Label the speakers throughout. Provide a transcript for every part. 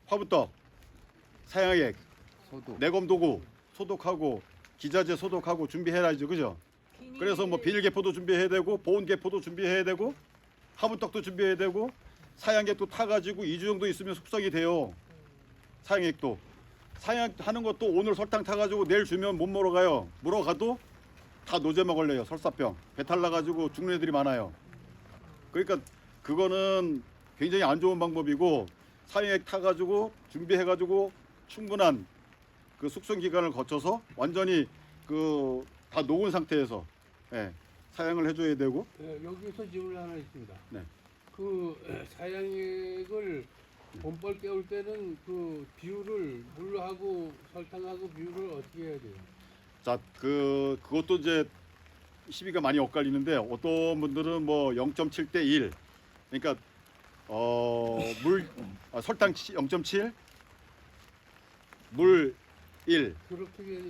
Speaker 1: 화분떡, 사양액,
Speaker 2: 소독.
Speaker 1: 내검 도구 소독하고 기자재 소독하고 준비해야죠, 그죠? 그래서 뭐 비닐개포도 준비해야 되고 보온개포도 준비해야 되고 화분떡도 준비해야 되고 사양액도 타가지고 2주 정도 있으면 숙성이 돼요. 사양액도 사양하는 것도 오늘 설탕 타가지고 내일 주면 못 먹어가요. 물어가도 다 노제마 걸려요. 설사병 배탈 나가지고 죽는 애들이 많아요. 그러니까 그거는 굉장히 안 좋은 방법이고 사양액 타가지고 준비해가지고 충분한 그 숙성 기간을 거쳐서 완전히 그 다 녹은 상태에서 사양을 해줘야 되고.
Speaker 3: 여기서 질문 하나 있습니다.
Speaker 1: 네.
Speaker 3: 그 사양액을 봄벌 깨울 때는 그 비율을 물하고 설탕하고 비율을 어떻게 해야 돼요?
Speaker 1: 자, 그것도 이제 시비가 많이 엇갈리는데 어떤 분들은 뭐 0.7대 1, 그러니까 설탕 0.7, 물 1.
Speaker 3: 그렇게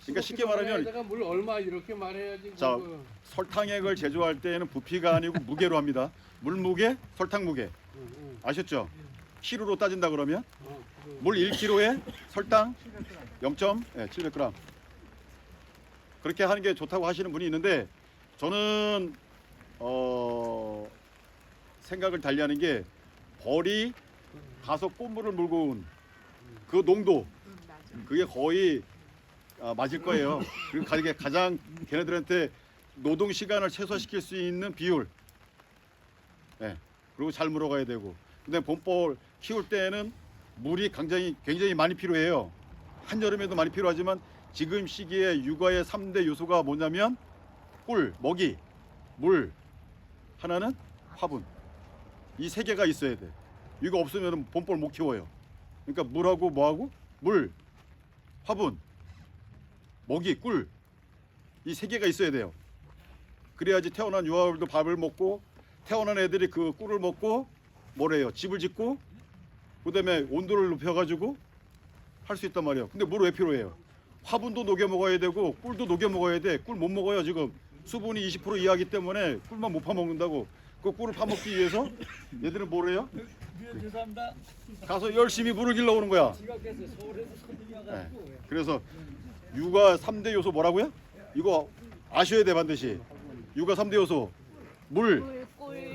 Speaker 1: 그러니까 쉽게 말하면
Speaker 3: 내가 물 얼마 이렇게 말해야지.
Speaker 1: 자, 설탕액을 제조할 때에는 부피가 아니고 무게로 합니다. 물 무게, 설탕 무게. 아셨죠? 키로로 따진다 그러면 물 1kg에 설탕 0.700g. 그렇게 하는 게 좋다고 하시는 분이 있는데 저는 생각을 달리하는 게 벌이 가서 꽃물을 물고 온 그 농도 그게 거의 맞을 거예요. 그리고 그게 가장 걔네들한테 노동 시간을 최소화시킬 수 있는 비율. 그리고 잘 물어가야 되고. 근데 봄벌 키울 때는 물이 굉장히 많이 필요해요. 한여름에도 많이 필요하지만 지금 시기에 육아의 3대 요소가 뭐냐면 꿀, 먹이, 물, 하나는 화분. 이 세 개가 있어야 돼. 이거 없으면 봄벌 못 키워요. 그러니까 물하고 뭐하고? 물, 화분, 먹이, 꿀. 이 세 개가 있어야 돼요. 그래야지 태어난 유아들도 밥을 먹고 태어난 애들이 그 꿀을 먹고 뭐래요? 집을 짓고 그다음에 온도를 높여가지고 할 수 있단 말이에요. 근데 물 왜 필요해요? 화분도 녹여 먹어야 되고 꿀도 녹여 먹어야 돼. 꿀 못 먹어요 지금. 수분이 20% 이하기 때문에 꿀만 못 파먹는다고. 그 꿀을 파먹기 위해서 얘들은 뭐래요?
Speaker 4: 죄송합니다.
Speaker 1: 가서 열심히 물을 길러 오는 거야.
Speaker 4: 지각해서 서울에서 손님이 와가지고.
Speaker 1: 그래서 육아 3대 요소 뭐라고요? 이거 아셔야 돼 반드시. 육아 3대 요소 물,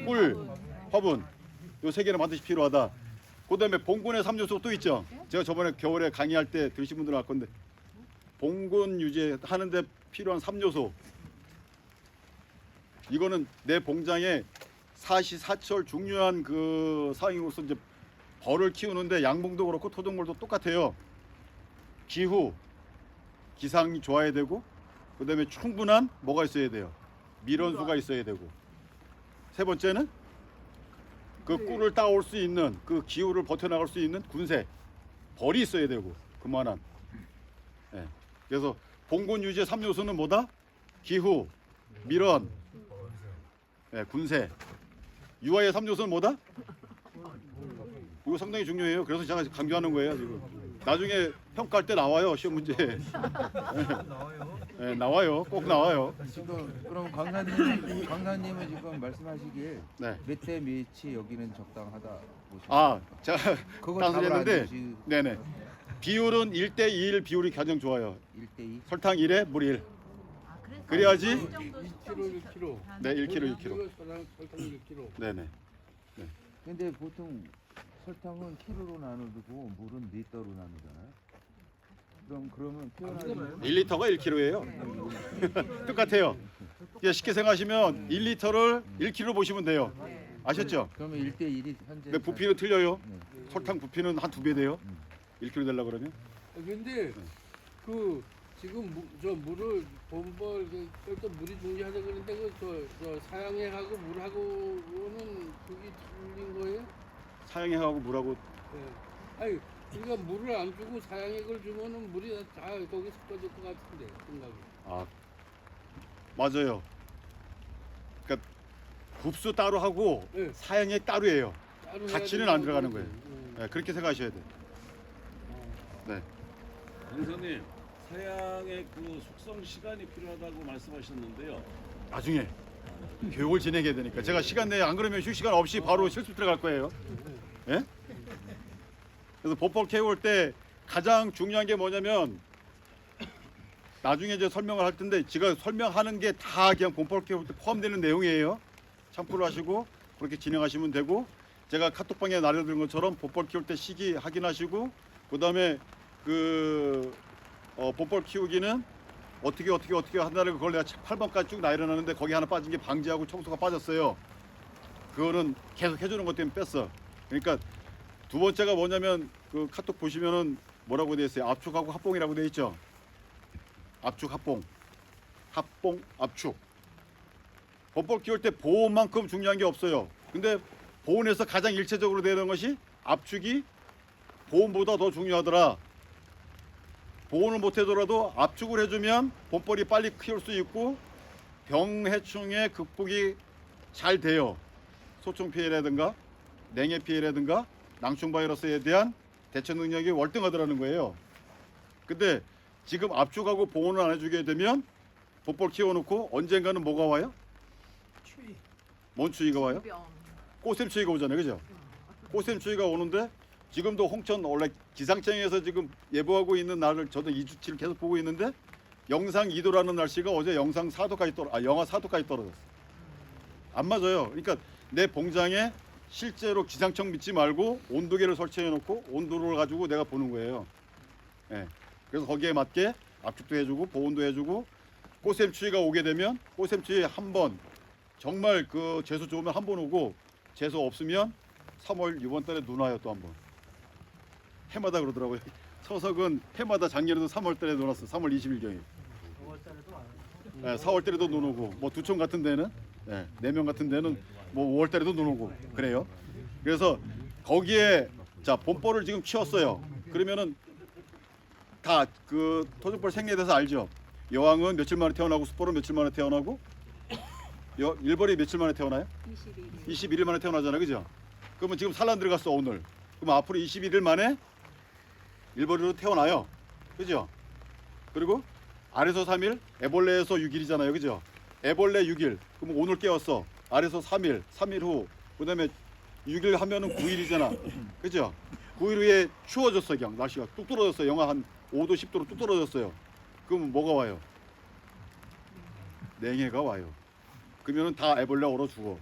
Speaker 1: 꿀, 화분. 요 세 개는 반드시 필요하다. 그다음에 봉군의 3요소 또 있죠. 제가 저번에 겨울에 강의할 때 들으신 분들 알 건데 봉군 유지하는데 필요한 3요소. 이거는 내 봉장에 사시사철 중요한 그 사항으로서 이제 벌을 키우는데 양봉도 그렇고 토종물도 똑같아요. 기후, 기상이 좋아야 되고 그다음에 충분한 뭐가 있어야 돼요. 밀원수가 있어야 되고 세 번째는 그 꿀을 따올 수 있는 그 기후를 버텨나갈 수 있는 군세 벌이 있어야 되고 그만한. 그래서 봉군 유지의 3요소는 뭐다? 기후, 밀원, 군세. 유아의 3요소는 뭐다? 이거 상당히 중요해요. 그래서 제가 강조하는 거예요 지금. 나중에 평가할 때 나와요 시험 문제. 나와요. 꼭 나와요.
Speaker 2: 지금 그럼 강사님은 지금 말씀하시기에
Speaker 1: 네.
Speaker 2: 몇 대 몇이 여기는 적당하다 보시면
Speaker 1: 제가
Speaker 2: 그거
Speaker 1: 따서
Speaker 2: 답을 안
Speaker 1: 했는데
Speaker 2: 주시-
Speaker 1: 네네. 비율은 1대 2 비율이 가장 좋아요.
Speaker 2: 1대2?
Speaker 1: 설탕 1에 물 1. 그래야지
Speaker 3: 1kg 1kg.
Speaker 1: 네, 1kg 1kg.
Speaker 3: 설탕 1kg.
Speaker 1: 네네.
Speaker 2: 근데 보통 설탕은 키로로 나누고 물은 리터로 나누잖아요. 그러면 표현하면
Speaker 1: 1리터가 1kg예요. 똑같아요. 그냥 쉽게 생각하시면 1리터를 1kg 보시면 돼요. 아셨죠?
Speaker 2: 그러면 1대1이 현재
Speaker 1: 근데 부피는 틀려요.
Speaker 2: 네.
Speaker 1: 설탕 부피는 한 2배 돼요. 1kg 되려 그러면.
Speaker 3: 근데 그 지금 저 물을 봄벌 또 물이 중요하다 그러는데 저 사양액하고 물하고는 그게 틀린 거예요?
Speaker 1: 사양액하고 물하고
Speaker 3: 아니 우리가 물을 안 주고 사양액을 주면은 물이 다 거기 섞어질 것 같은데 생각이.
Speaker 1: 맞아요. 그러니까 굽수 따로 하고
Speaker 3: 네.
Speaker 1: 사양액 따로예요.
Speaker 3: 따로 해야
Speaker 1: 같이는
Speaker 3: 된다고
Speaker 1: 안 들어가는
Speaker 3: 그러지.
Speaker 1: 거예요. 그렇게 생각하셔야 돼요. 네.
Speaker 4: 강사님, 사양의 그 숙성 시간이 필요하다고 말씀하셨는데요.
Speaker 1: 나중에 교육을 진행해야 되니까 제가 시간 내에 안 그러면 휴식 시간 없이 바로 실습 들어갈 거예요. 예? 그래서 본볼 캐올 때 가장 중요한 게 뭐냐면 나중에 이제 설명을 할 텐데 제가 설명하는 게 다 그냥 본볼 캐올 때 포함되는 내용이에요. 참고를 하시고 그렇게 진행하시면 되고 제가 카톡방에 날려드린 것처럼 본볼 키울 때 시기 확인하시고 그다음에 본볼 키우기는 어떻게 한다는 그걸 내가 8번까지 쭉 나열해놨는데 거기 하나 빠진 게 방지하고 청소가 빠졌어요. 그거는 계속 해주는 것 때문에 뺐어. 그러니까 두 번째가 뭐냐면 그 카톡 보시면은 뭐라고 돼 있어요? 압축하고 합봉이라고 돼 있죠. 압축 합봉, 합봉 압축. 본볼 키울 때 보온만큼 중요한 게 없어요. 근데 보온에서 가장 일체적으로 되는 것이 압축이 보온보다 더 중요하더라. 보온을 못해더라도 압축을 해주면 본볼이 빨리 키울 수 있고 병해충의 극복이 잘 돼요. 소총 피해라든가 냉해 피해라든가 낭충 바이러스에 대한 대처 능력이 월등하더라는 거예요. 근데 지금 압축하고 보온을 안 해주게 되면 본볼 키워놓고 언젠가는 뭐가 와요?
Speaker 5: 추위.
Speaker 1: 뭔 추위가 와요?
Speaker 5: 병.
Speaker 1: 꽃샘추위가 오잖아요, 그죠? 꽃샘추위가 오는데 지금도 홍천 원래 기상청에서 지금 예보하고 있는 날을 저도 2주치를 계속 보고 있는데 영상 2도라는 날씨가 어제 영상 4도까지 영하 4도까지 떨어졌어. 안 맞아요. 그러니까 내 봉장에 실제로 기상청 믿지 말고 온도계를 설치해 놓고 온도를 가지고 내가 보는 거예요. 예. 그래서 거기에 맞게 압축도 해주고 보온도 해주고 꽃샘추위가 오게 되면 꽃샘추위 한 번 정말 그 재수 좋으면 한 번 오고 재수 없으면 3월 이번 달에 눈 와요 또 한 번. 해마다 그러더라고요. 서석은 해마다 작년에도 3월 달에 눈 왔어. 3월 20일경에.
Speaker 5: 5월달에도 와요.
Speaker 1: 네, 4월 달에도 눈 오고 뭐 두촌 같은 데는 네, 4명 같은 데는 뭐 5월 달에도 눈 오고 그래요. 그래서 거기에 자 본볼을 지금 키웠어요. 그러면은 다 그 토종볼 생리에 대해서 알죠. 여왕은 며칠 만에 태어나고 숫볼은 며칠 만에 태어나고 일벌이 며칠 만에 태어나요?
Speaker 5: 22일.
Speaker 1: 21일 만에 태어나잖아요, 그죠? 그러면 지금 산란 들어갔어 오늘. 그럼 앞으로 21일 만에 일벌이로 태어나요, 그죠? 그리고 알에서 3일, 애벌레에서 6일이잖아요, 그죠? 애벌레 6일. 그럼 오늘 깨웠어. 알에서 3일, 3일 후. 그다음에 6일 하면은 9일이잖아, 그죠? 9일 후에 추워졌어, 그냥 날씨가 뚝 떨어졌어. 영하 한 5도, 10도로 뚝 떨어졌어요. 그럼 뭐가 와요? 냉해가 와요. 그러면은 다 애벌레 얼어 죽어.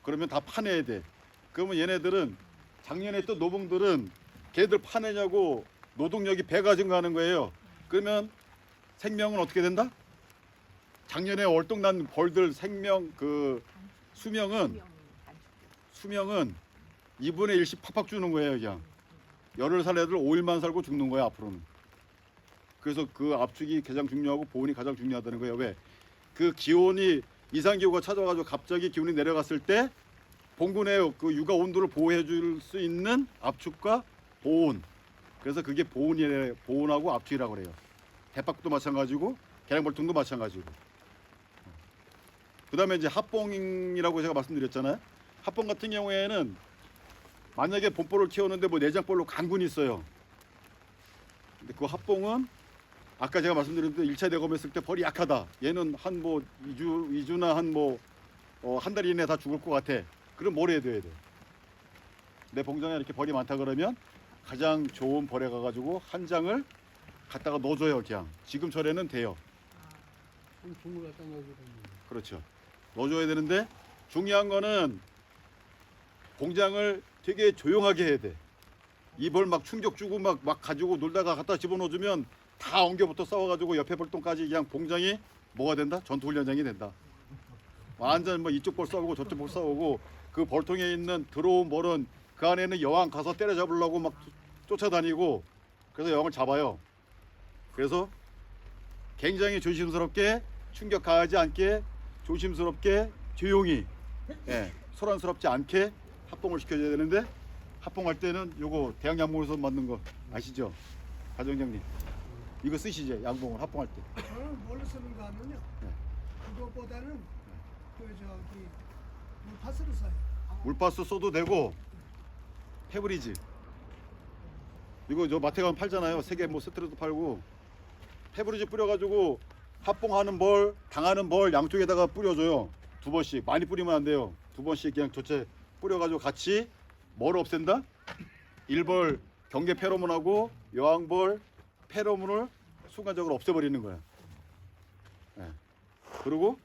Speaker 1: 그러면 다 파내야 돼. 그러면 얘네들은 작년에 또 노봉들은 걔들 파내냐고 노동력이 배가 증가하는 거예요. 그러면 생명은 어떻게 된다? 작년에 월동난 벌들 생명 그 수명은 2분의 1씩 팍팍 주는 거예요, 그냥. 열을 살 애들 5일만 살고 죽는 거야 앞으로는. 그래서 그 압축이 가장 중요하고 보온이 가장 중요하다는 거예요. 왜? 그 기온이 이상기후가 찾아와가지고 갑자기 기온이 내려갔을 때 봉군의 그 육아 온도를 보호해 줄 수 있는 압축과 보온. 그래서 그게 보온하고 압축이라고 그래요. 대박도 마찬가지고 계량벌통도 마찬가지고. 그다음에 이제 합봉이라고 제가 말씀드렸잖아요. 합봉 같은 경우에는 만약에 본볼을 키우는데 뭐 내장볼로 강군이 있어요. 근데 그 합봉은 아까 제가 말씀드렸는데 1차 대검했을 때 벌이 약하다. 얘는 한 뭐 2주나 한 뭐 한 달 이내에 다 죽을 것 같아. 그럼 뭘 해야 돼? 내 봉장에 이렇게 벌이 많다 그러면 가장 좋은 벌에 가가지고 한 장을 갖다가 넣어줘요. 그냥 지금철에는 돼요.
Speaker 3: 한 종을 갖다 넣어주는
Speaker 1: 그렇죠. 넣어줘야 되는데 중요한 거는 공장을 되게 조용하게 해야 돼. 이 벌 막 충격 주고 막 가지고 놀다가 갖다 집어넣어주면 다 엉겨부터 싸워가지고 옆에 벌통까지 그냥 봉장이 뭐가 된다? 전투훈련장이 된다. 완전 뭐 이쪽 벌 싸우고 저쪽 벌 싸우고 그 벌통에 있는 들어온 벌은 그 안에는 여왕 가서 때려잡으려고 막 쫓아다니고 그래서 여왕을 잡아요. 그래서 굉장히 조심스럽게 충격 가하지 않게 조심스럽게 조용히 소란스럽지 않게 합봉을 시켜줘야 되는데 합봉할 때는 요거 대학 양봉에서 만든 거 아시죠? 가정장님 이거 쓰시죠? 양봉을 합봉할 때.
Speaker 6: 저는 뭘로 쓰는가 하면요.
Speaker 1: 네.
Speaker 6: 그것보다는 그 저기 물파스를 써요.
Speaker 1: 물파스 써도 되고 페브리즈 이거 저 마트 가면 팔잖아요. 세계 뭐 세트로도 팔고 페브리즈 뿌려가지고 합봉하는 벌 당하는 벌 양쪽에다가 뿌려줘요. 2번씩 많이 뿌리면 안 돼요. 2번씩 그냥 전체 뿌려가지고 같이 뭘 없앤다? 일벌 경계 페로몬하고 여왕벌 페로몬을 순간적으로 없애버리는 거야. 예. 그리고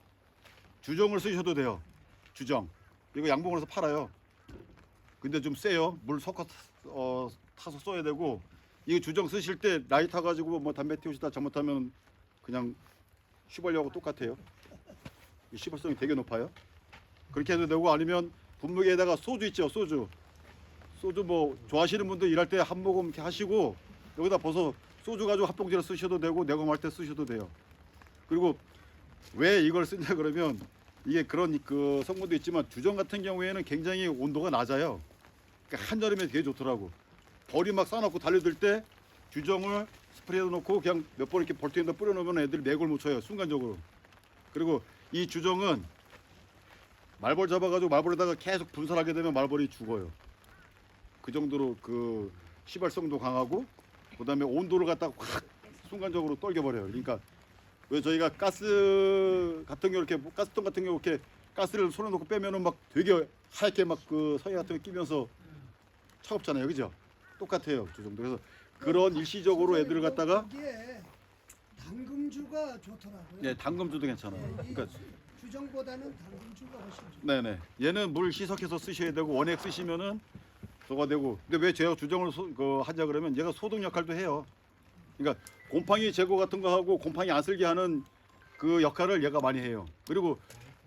Speaker 1: 주정을 쓰셔도 돼요. 주정. 이거 양봉으로서 팔아요. 근데 좀 세요. 물 섞어 타서 써야 되고, 이거 주정 쓰실 때 나이 타가지고 뭐 담배 태우시다 잘못하면 그냥 휘발유하고 똑같아요. 이 시발성이 되게 높아요. 그렇게 해도 되고, 아니면 분무기에다가 소주 있죠, 소주. 소주 뭐 좋아하시는 분들 일할 때 한 모금 이렇게 하시고 여기다 벗어 소주 가지고 합봉지로 쓰셔도 되고 내검할 때 쓰셔도 돼요. 그리고 왜 이걸 쓰냐 그러면 이게 그런 그 성분도 있지만 주정 같은 경우에는 굉장히 온도가 낮아요. 그러니까 한여름에 되게 좋더라고. 벌이 막 싸놓고 달려들 때 주정을 스프레이에 놓고 그냥 몇 번 이렇게 벌통에다 뿌려놓으면 애들이 맥을 못 쳐요, 순간적으로. 그리고 이 주정은 말벌 잡아가지고 말벌에다가 계속 분산하게 되면 말벌이 죽어요. 그 정도로 그 시발성도 강하고, 그다음에 온도를 갖다가 확 순간적으로 떨겨버려요. 그러니까 왜 저희가 가스 같은 경우 이렇게 가스통 같은 경우 이렇게 가스를 손에 놓고 빼면은 막 되게 하얗게 막 그 서해 같은 거 끼면서 차갑잖아요, 그죠? 똑같아요, 그 정도. 그래서 그런 일시적으로 애들을 갖다가
Speaker 6: 이게 당금주가 좋더라고요.
Speaker 1: 네, 당금주도 괜찮아요.
Speaker 6: 이
Speaker 1: 그러니까
Speaker 6: 주정보다는 당금주가 훨씬 좋아요.
Speaker 1: 네네. 얘는 물 희석해서 쓰셔야 되고 원액 쓰시면은 저거 되고. 근데 왜 제가 주정을 하자 그러면 얘가 소독 역할도 해요. 그러니까 곰팡이 제거 같은 거 하고 곰팡이 안 쓸게 하는 그 역할을 얘가 많이 해요. 그리고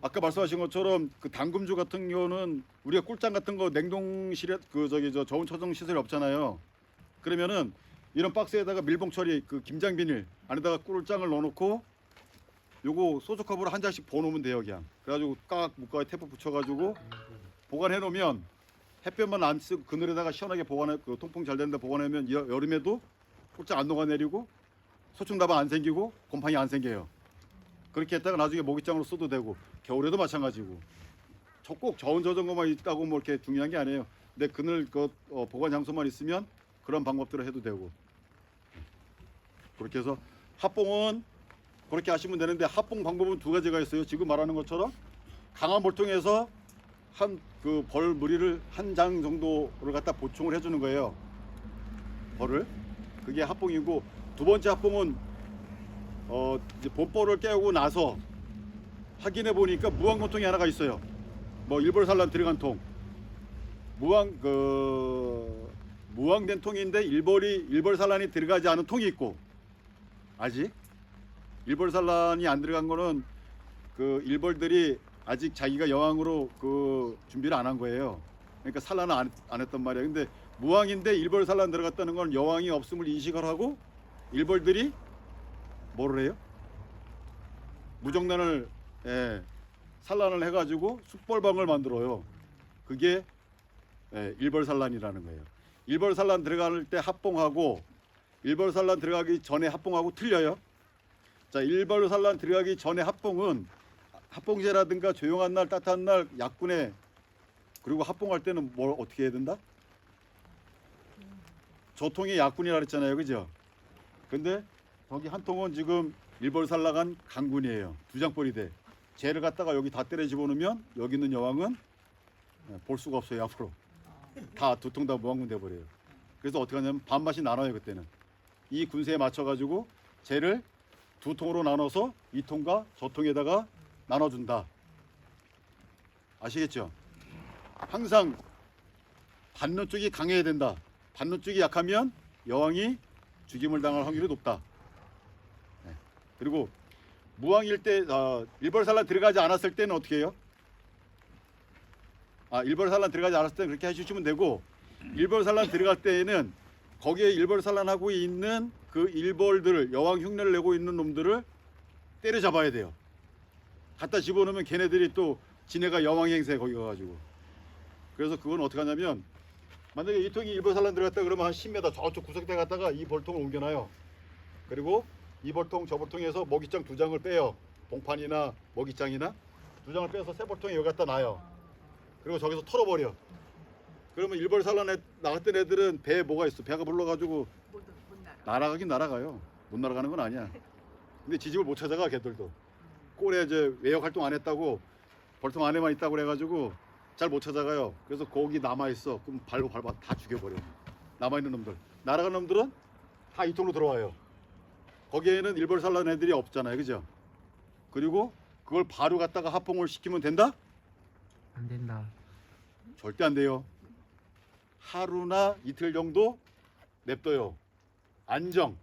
Speaker 1: 아까 말씀하신 것처럼 그 당금주 같은 경우는 우리가 꿀장 같은 거 냉동실에 그 저기 저 저온 처정 시설이 없잖아요. 그러면은 이런 박스에다가 밀봉 처리 그 김장 비닐 안에다가 꿀장을 넣어놓고 요거 소주컵으로 한 잔씩 부어놓으면 돼요, 그냥. 그래가지고 깍 묶어 테이프 붙여가지고 보관해 놓으면 햇볕만 안 쓰고 그늘에다가 시원하게 보관해, 그 통풍 잘 되는데 보관하면 여름에도 꿀장 안 녹아내리고 소충다방 안 생기고 곰팡이 안 생겨요. 그렇게 했다가 나중에 모기장으로 써도 되고, 겨울에도 마찬가지고. 꼭 저온 저장고만 있다고 뭐 이렇게 중요한 게 아니에요. 근데 그늘 보관 장소만 있으면 그런 방법들을 해도 되고. 그렇게 해서 합봉은 그렇게 하시면 되는데, 합봉 방법은 두 가지가 있어요. 지금 말하는 것처럼 강한 볼통에서 한 그 벌 무리를 한 장 정도를 갖다 보충을 해주는 거예요, 벌을. 그게 합봉이고, 두 번째 합봉은 이제 본벌을 깨우고 나서 확인해 보니까 무항건통이 하나가 있어요. 뭐 일벌산란 들어간 통, 무항된 통인데 일벌산란이 들어가지 않은 통이 있고, 아직 일벌산란이 안 들어간 거는 그 일벌들이 아직 자기가 여왕으로 그 준비를 안 한 거예요. 그러니까 산란을 안 했단 말이에요. 근데 무항인데 일벌산란 들어갔다는 건 여왕이 없음을 인식을 하고 일벌들이 뭐를 해요? 무정란을 산란을 해가지고 숙벌방을 만들어요. 그게 일벌산란이라는 거예요. 일벌산란 들어갈 때 합봉하고 일벌산란 들어가기 전에 합봉하고 틀려요. 자, 일벌산란 들어가기 전에 합봉은 합봉제라든가 조용한 날, 따뜻한 날 약분해. 그리고 합봉할 때는 뭘 어떻게 해야 된다? 저 통이 약분이라 그랬잖아요, 그죠? 근데 저기 한 통은 지금 일벌산란한 강군이에요. 두 장벌이 돼. 쟤를 갖다가 여기 다 때려 집어넣으면 여기 있는 여왕은 볼 수가 없어요, 앞으로. 다 두 통 다 무항군 돼버려요. 그래서 어떻게 하냐면 반반씩 나눠요, 그때는. 이 군세에 맞춰가지고 쟤를 두 통으로 나눠서 이 통과 저 통에다가 나눠준다. 아시겠죠? 항상 받는 쪽이 강해야 된다. 받는 쪽이 약하면 여왕이 죽임을 당할 확률이 높다. 그리고 무왕일 때 일벌산란 들어가지 않았을 때는 어떻게 해요? 일벌산란 들어가지 않았을 때는 그렇게 해주시면 되고, 일벌산란 들어갈 때에는 거기에 일벌산란하고 있는 그 일벌들을, 여왕 흉내를 내고 있는 놈들을 때려잡아야 돼요. 갖다 집어넣으면 걔네들이 또 지네가 여왕 행세에 거기 가가지고. 그래서 그건 어떻게 하냐면, 만약에 이 통이 일벌산란 들어갔다 그러면 한 10m 저쪽 구석대 갔다가 이 벌통을 옮겨놔요. 그리고 이 벌통 저 벌통에서 먹이장 두 장을 빼요. 봉판이나 먹이장이나 두 장을 빼서 새 벌통에 여기 갖다 놔요. 그리고 저기서 털어버려. 그러면 일벌산란에 나갔던 애들은 배에 뭐가 있어? 배가 불러가지고 날아가긴 날아가요. 못 날아가는 건 아니야. 근데 지집을 못 찾아가, 걔들도. 꼴에 이제 외역 활동 안 했다고 벌통 안에만 있다고 그래가지고 잘 못 찾아가요. 그래서 거기 남아 있어. 그럼 발로 밟아 다 죽여버려. 남아있는 놈들. 날아간 놈들은 다 이 통으로 들어와요. 거기에는 일벌살라는 애들이 없잖아요, 그죠? 그리고 그걸 바로 갖다가 합봉을 시키면 된다?
Speaker 5: 안 된다.
Speaker 1: 절대 안 돼요. 하루나 이틀 정도 냅둬요. 안정.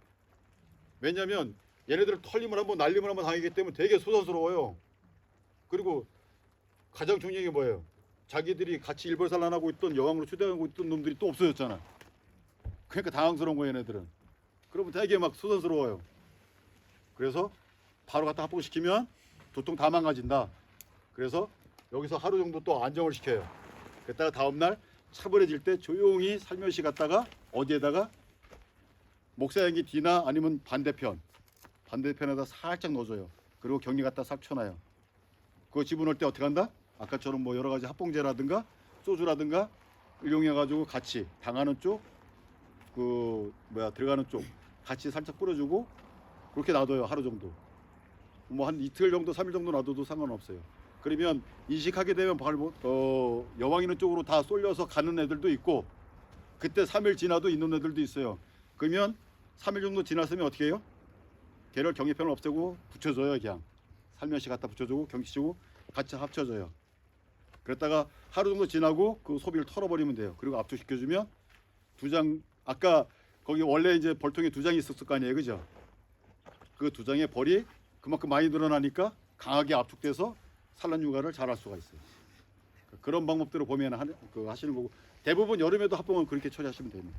Speaker 1: 왜냐면 얘네들 털림을 한번 날림을 한번 당하기 때문에 되게 소란스러워요. 그리고 가장 중요한 게 뭐예요? 자기들이 같이 일벌살란하고 있던 여왕으로 초대하고 있던 놈들이 또 없어졌잖아. 그러니까 당황스러운 거예요, 얘네들은. 그러면 되게 막 소란스러워요. 그래서 바로 갖다 합봉시키면 도통 다 망가진다. 그래서 여기서 하루 정도 또 안정을 시켜요. 그랬다가 다음날 차분해질 때 조용히 살며시 갔다가 어디에다가 목사양기 뒤나 아니면 반대편에다 살짝 넣어줘요. 그리고 격리 갖다 싹 쳐놔요. 그거 집어넣을 때 어떻게 한다? 아까처럼 뭐 여러 가지 합봉제라든가 소주라든가 이용해가지고 같이 당하는 쪽, 들어가는 쪽 같이 살짝 뿌려주고 그렇게 놔둬요. 하루 정도. 뭐 한 이틀 정도, 3일 정도 놔둬도 상관없어요. 그러면 인식하게 되면 여왕 있는 쪽으로 다 쏠려서 가는 애들도 있고 그때 3일 지나도 있는 애들도 있어요. 그러면 3일 정도 지났으면 어떻게 해요? 걔를 경계편을 없애고 붙여줘요. 그냥 살며시 갖다 붙여주고 경치치고 같이 합쳐져요. 그랬다가 하루 정도 지나고 그 소비를 털어버리면 돼요. 그리고 압축시켜주면 2장, 아까 거기 원래 이제 벌통에 2장이 있었을 거 아니에요, 그죠? 그 2장의 벌이 그만큼 많이 늘어나니까 강하게 압축돼서 산란 육아를 잘할 수가 있어요. 그런 방법대로 보면 하시는 거고 대부분 여름에도 합봉은 그렇게 처리하시면 됩니다.